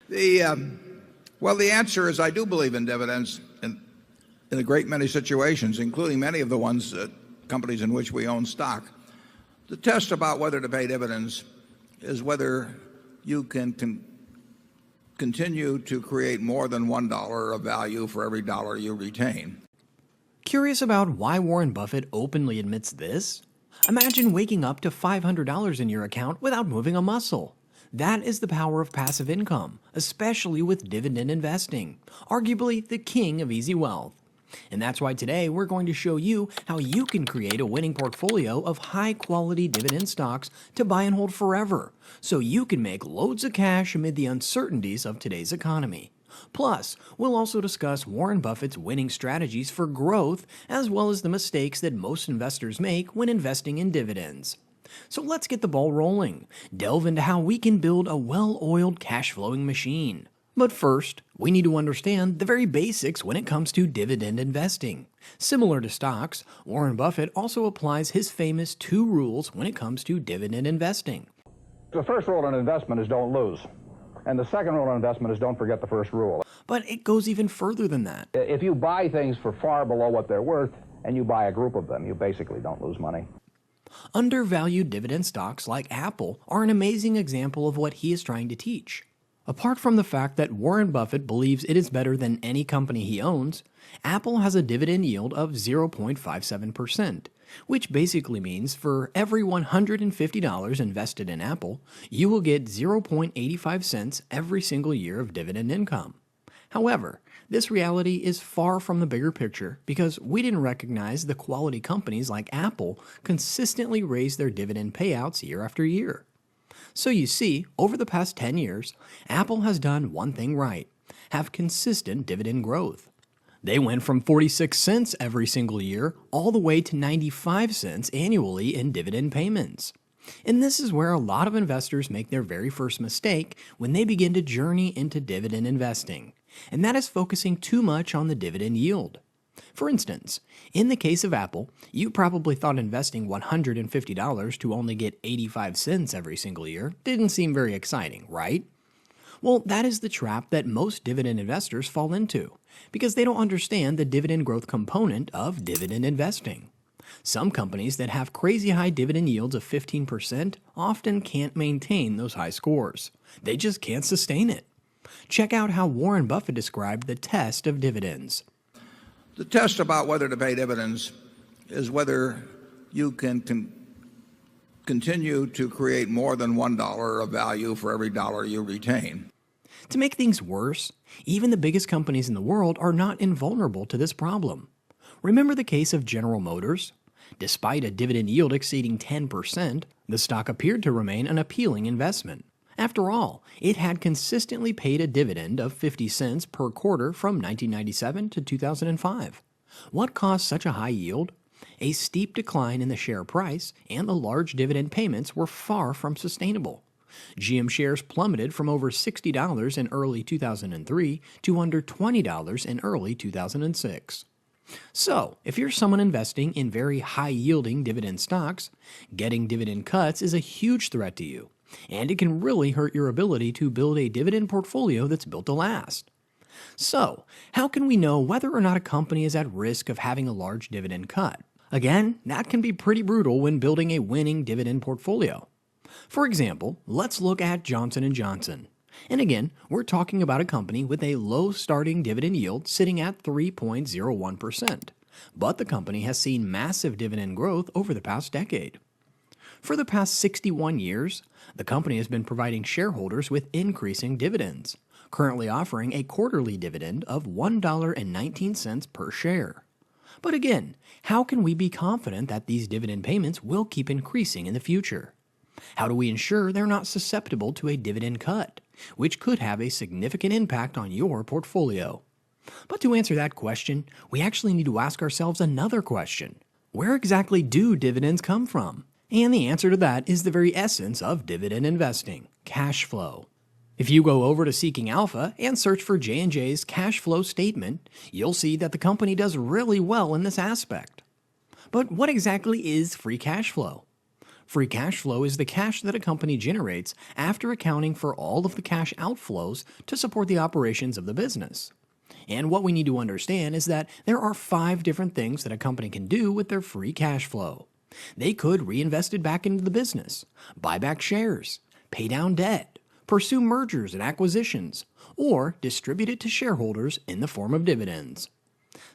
The answer is I do believe in dividends in a great many situations, including many of the ones companies in which we own stock. The test about whether to pay dividends is whether you can continue to create more than $1 of value for every dollar you retain. Curious about why Warren Buffett openly admits this? Imagine waking up to $500 in your account without moving a muscle. That is the power of passive income, especially with dividend investing, arguably the king of easy wealth. And that's why today we're going to show you how you can create a winning portfolio of high-quality dividend stocks to buy and hold forever, so you can make loads of cash amid the uncertainties of today's economy. Plus, we'll also discuss Warren Buffett's winning strategies for growth, as well as the mistakes that most investors make when investing in dividends. So let's get the ball rolling. Delve into how we can build a well-oiled cash-flowing machine. But first, we need to understand the very basics when it comes to dividend investing. Similar to stocks, Warren Buffett also applies his famous 2 rules when it comes to dividend investing. The first rule in investment is don't lose. And the second rule in investment is don't forget the first rule. But it goes even further than that. If you buy things for far below what they're worth and you buy a group of them, you basically don't lose money. Undervalued dividend stocks like Apple are an amazing example of what he is trying to teach. Apart from the fact that Warren Buffett believes it is better than any company he owns, Apple has a dividend yield of 0.57%, which basically means for every $150 invested in Apple, you will get 0.85 cents every single year of dividend income. However, this reality is far from the bigger picture because we didn't recognize the quality companies like Apple consistently raise their dividend payouts year after year. So you see, over the past 10 years, Apple has done one thing right: have consistent dividend growth. They went from 46 cents every single year all the way to 95 cents annually in dividend payments. And this is where a lot of investors make their very first mistake when they begin to journey into dividend investing, and that is focusing too much on the dividend yield. For instance, in the case of Apple, you probably thought investing $150 to only get 85 cents every single year didn't seem very exciting, right? Well, that is the trap that most dividend investors fall into, because they don't understand the dividend growth component of dividend investing. Some companies that have crazy high dividend yields of 15% often can't maintain those high scores. They just can't sustain it. Check out how Warren Buffett described the test of dividends. The test about whether to pay dividends is whether you can continue to create more than $1 of value for every dollar you retain. To make things worse, even the biggest companies in the world are not invulnerable to this problem. Remember the case of General Motors? Despite a dividend yield exceeding 10%, the stock appeared to remain an appealing investment. After all, it had consistently paid a dividend of 50 cents per quarter from 1997 to 2005. What caused such a high yield? A steep decline in the share price and the large dividend payments were far from sustainable. GM shares plummeted from over $60 in early 2003 to under $20 in early 2006. So, if you're someone investing in very high-yielding dividend stocks, getting dividend cuts is a huge threat to you, and it can really hurt your ability to build a dividend portfolio that's built to last. So, how can we know whether or not a company is at risk of having a large dividend cut? Again, that can be pretty brutal when building a winning dividend portfolio. For example, let's look at Johnson & Johnson. And again, we're talking about a company with a low starting dividend yield sitting at 3.01%. But the company has seen massive dividend growth over the past decade. For the past 61 years, the company has been providing shareholders with increasing dividends, currently offering a quarterly dividend of $1.19 per share. But again, how can we be confident that these dividend payments will keep increasing in the future? How do we ensure they're not susceptible to a dividend cut, which could have a significant impact on your portfolio? But to answer that question, we actually need to ask ourselves another question. Where exactly do dividends come from? And the answer to that is the very essence of dividend investing: cash flow. If you go over to Seeking Alpha and search for J&J's cash flow statement, you'll see that the company does really well in this aspect. But what exactly is free cash flow? Free cash flow is the cash that a company generates after accounting for all of the cash outflows to support the operations of the business. And what we need to understand is that there are 5 different things that a company can do with their free cash flow. They could reinvest it back into the business, buy back shares, pay down debt, pursue mergers and acquisitions, or distribute it to shareholders in the form of dividends.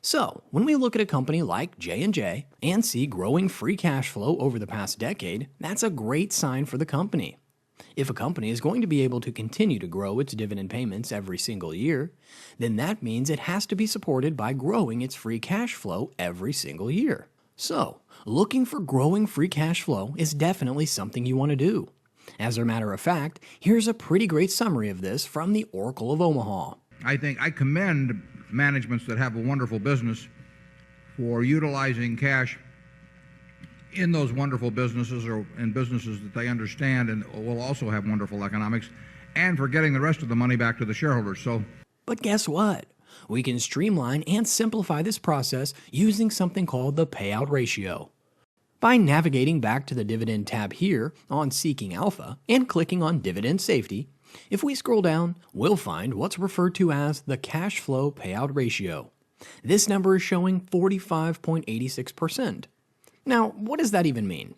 So, when we look at a company like J&J and see growing free cash flow over the past decade, that's a great sign for the company. If a company is going to be able to continue to grow its dividend payments every single year, then that means it has to be supported by growing its free cash flow every single year. So, looking for growing free cash flow is definitely something you want to do. As a matter of fact, here's a pretty great summary of this from the Oracle of Omaha. I think I commend managements that have a wonderful business for utilizing cash in those wonderful businesses or in businesses that they understand and will also have wonderful economics, and for getting the rest of the money back to the shareholders. But guess what? We can streamline and simplify this process using something called the payout ratio. By navigating back to the Dividend tab here on Seeking Alpha and clicking on Dividend Safety, if we scroll down, we'll find what's referred to as the cash flow payout ratio. This number is showing 45.86%. Now, what does that even mean?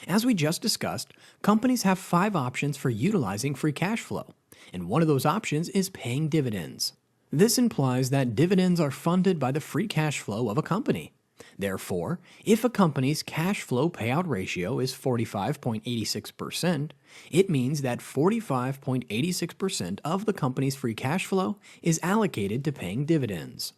As we just discussed, companies have 5 options for utilizing free cash flow, and one of those options is paying dividends. This implies that dividends are funded by the free cash flow of a company. Therefore, if a company's cash flow payout ratio is 45.86%, it means that 45.86% of the company's free cash flow is allocated to paying dividends.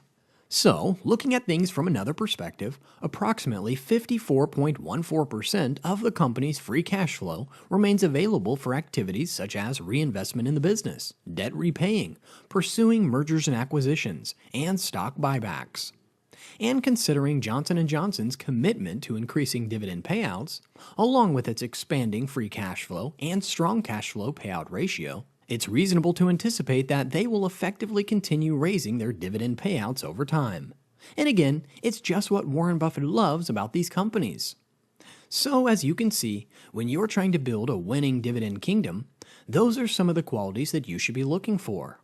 So, looking at things from another perspective, approximately 54.14% of the company's free cash flow remains available for activities such as reinvestment in the business, debt repaying, pursuing mergers and acquisitions, and stock buybacks. And considering Johnson & Johnson's commitment to increasing dividend payouts, along with its expanding free cash flow and strong cash flow payout ratio, it's reasonable to anticipate that they will effectively continue raising their dividend payouts over time. And again, it's just what Warren Buffett loves about these companies. So as you can see, when you're trying to build a winning dividend kingdom, those are some of the qualities that you should be looking for.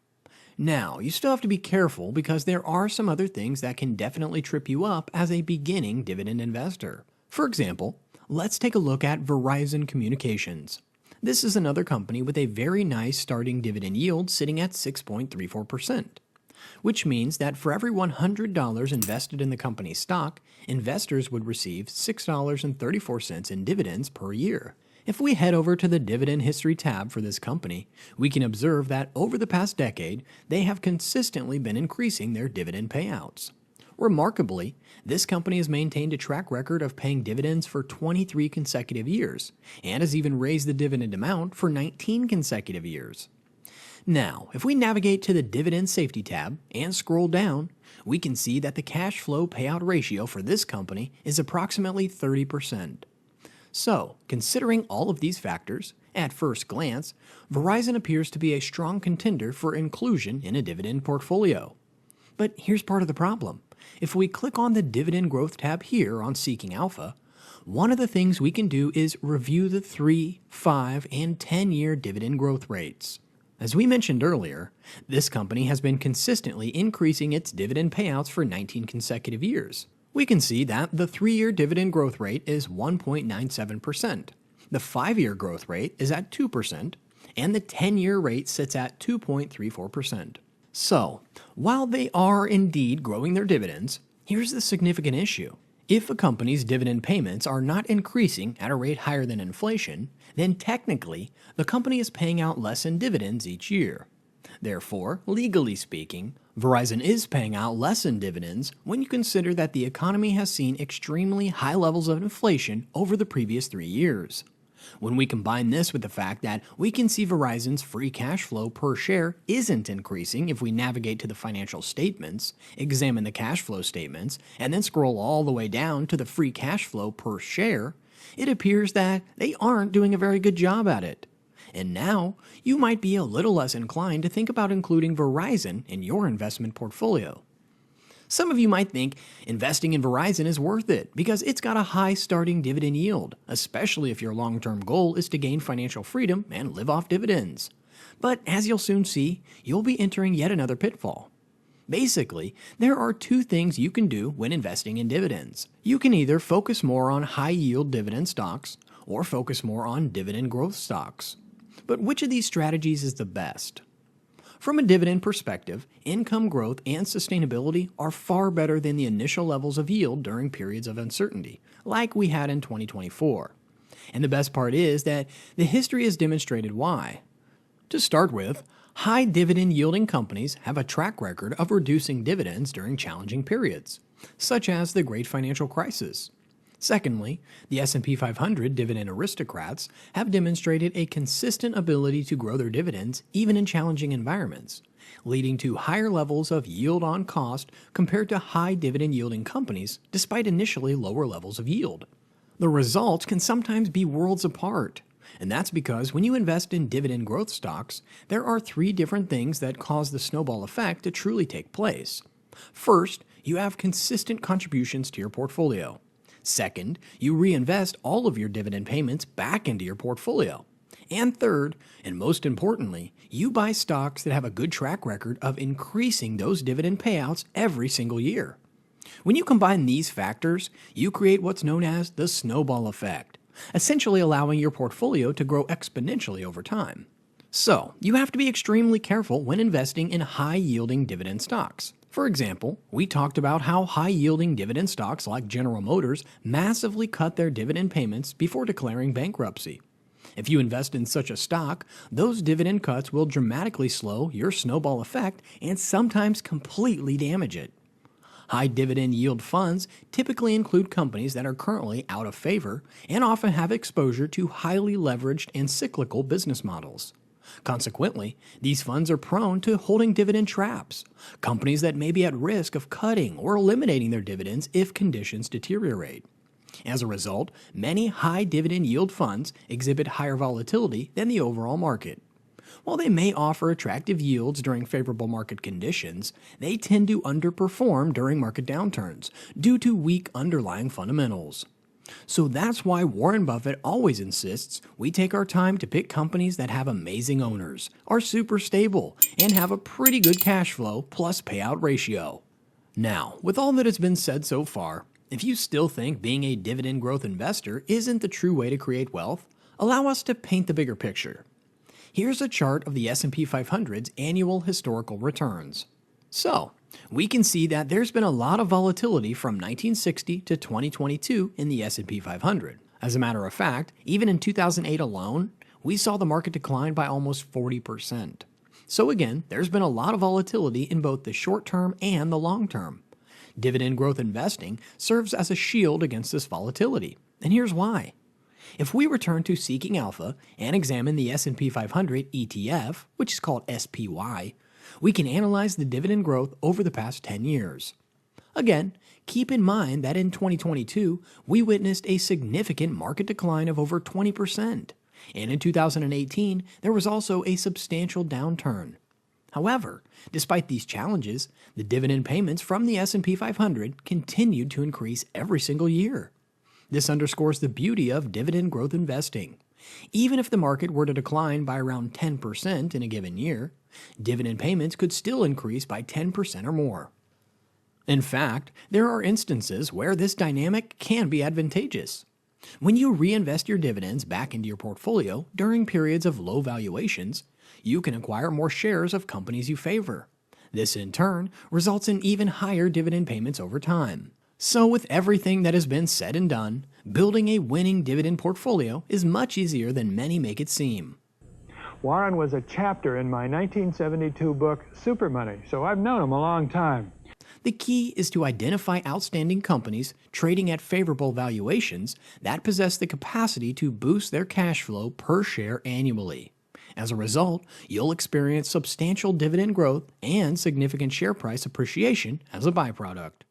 Now, you still have to be careful because there are some other things that can definitely trip you up as a beginning dividend investor. For example, let's take a look at Verizon Communications. This is another company with a very nice starting dividend yield sitting at 6.34%, which means that for every $100 invested in the company's stock, investors would receive $6.34 in dividends per year. If we head over to the Dividend History tab for this company, we can observe that over the past decade, they have consistently been increasing their dividend payouts. Remarkably, this company has maintained a track record of paying dividends for 23 consecutive years, and has even raised the dividend amount for 19 consecutive years. Now, if we navigate to the Dividend Safety tab and scroll down, we can see that the cash flow payout ratio for this company is approximately 30%. So, considering all of these factors, at first glance, Verizon appears to be a strong contender for inclusion in a dividend portfolio. But here's part of the problem. If we click on the Dividend Growth tab here on Seeking Alpha, one of the things we can do is review the 3, 5, and 10-year dividend growth rates. As we mentioned earlier, this company has been consistently increasing its dividend payouts for 19 consecutive years. We can see that the 3-year dividend growth rate is 1.97%, the 5-year growth rate is at 2%, and the 10-year rate sits at 2.34%. So, while they are indeed growing their dividends, here's the significant issue. If a company's dividend payments are not increasing at a rate higher than inflation, then technically, the company is paying out less in dividends each year. Therefore, legally speaking, Verizon is paying out less in dividends when you consider that the economy has seen extremely high levels of inflation over the previous 3 years. When we combine this with the fact that we can see Verizon's free cash flow per share isn't increasing if we navigate to the financial statements, examine the cash flow statements, and then scroll all the way down to the free cash flow per share, it appears that they aren't doing a very good job at it. And now, you might be a little less inclined to think about including Verizon in your investment portfolio. Some of you might think investing in Verizon is worth it because it's got a high starting dividend yield, especially if your long-term goal is to gain financial freedom and live off dividends. But as you'll soon see, you'll be entering yet another pitfall. Basically, there are two things you can do when investing in dividends. You can either focus more on high-yield dividend stocks or focus more on dividend growth stocks. But which of these strategies is the best? From a dividend perspective, income growth and sustainability are far better than the initial levels of yield during periods of uncertainty, like we had in 2024. And the best part is that the history has demonstrated why. To start with, high dividend yielding companies have a track record of reducing dividends during challenging periods, such as the Great Financial Crisis. Secondly, the S&P 500 dividend aristocrats have demonstrated a consistent ability to grow their dividends even in challenging environments, leading to higher levels of yield on cost compared to high dividend yielding companies despite initially lower levels of yield. The results can sometimes be worlds apart, and that's because when you invest in dividend growth stocks, there are three different things that cause the snowball effect to truly take place. First, you have consistent contributions to your portfolio. Second, you reinvest all of your dividend payments back into your portfolio. And third, and most importantly, you buy stocks that have a good track record of increasing those dividend payouts every single year. When you combine these factors, you create what's known as the snowball effect, essentially allowing your portfolio to grow exponentially over time. So, you have to be extremely careful when investing in high-yielding dividend stocks. For example, we talked about how high-yielding dividend stocks like General Motors massively cut their dividend payments before declaring bankruptcy. If you invest in such a stock, those dividend cuts will dramatically slow your snowball effect and sometimes completely damage it. High dividend yield funds typically include companies that are currently out of favor and often have exposure to highly leveraged and cyclical business models. Consequently, these funds are prone to holding dividend traps, companies that may be at risk of cutting or eliminating their dividends if conditions deteriorate. As a result, many high dividend yield funds exhibit higher volatility than the overall market. While they may offer attractive yields during favorable market conditions, they tend to underperform during market downturns due to weak underlying fundamentals. So that's why Warren Buffett always insists we take our time to pick companies that have amazing owners, are super stable, and have a pretty good cash flow plus payout ratio. Now, with all that has been said so far, if you still think being a dividend growth investor isn't the true way to create wealth, allow us to paint the bigger picture. Here's a chart of the S&P 500's annual historical returns. So, we can see that there's been a lot of volatility from 1960 to 2022 in the S&P 500. As a matter of fact, even in 2008 alone, we saw the market decline by almost 40%. So again, there's been a lot of volatility in both the short term and the long term. Dividend growth investing serves as a shield against this volatility, and here's why. If we return to Seeking Alpha and examine the S&P 500 ETF, which is called SPY, we can analyze the dividend growth over the past 10 years. Again, keep in mind that in 2022, we witnessed a significant market decline of over 20%, and in 2018, there was also a substantial downturn. However, despite these challenges, the dividend payments from the S&P 500 continued to increase every single year. This underscores the beauty of dividend growth investing. Even if the market were to decline by around 10% in a given year, dividend payments could still increase by 10% or more. In fact, there are instances where this dynamic can be advantageous. When you reinvest your dividends back into your portfolio during periods of low valuations, you can acquire more shares of companies you favor. This in turn results in even higher dividend payments over time. So with everything that has been said and done, building a winning dividend portfolio is much easier than many make it seem. Warren was a chapter in my 1972 book, Super Money, so I've known him a long time. The key is to identify outstanding companies trading at favorable valuations that possess the capacity to boost their cash flow per share annually. As a result, you'll experience substantial dividend growth and significant share price appreciation as a byproduct.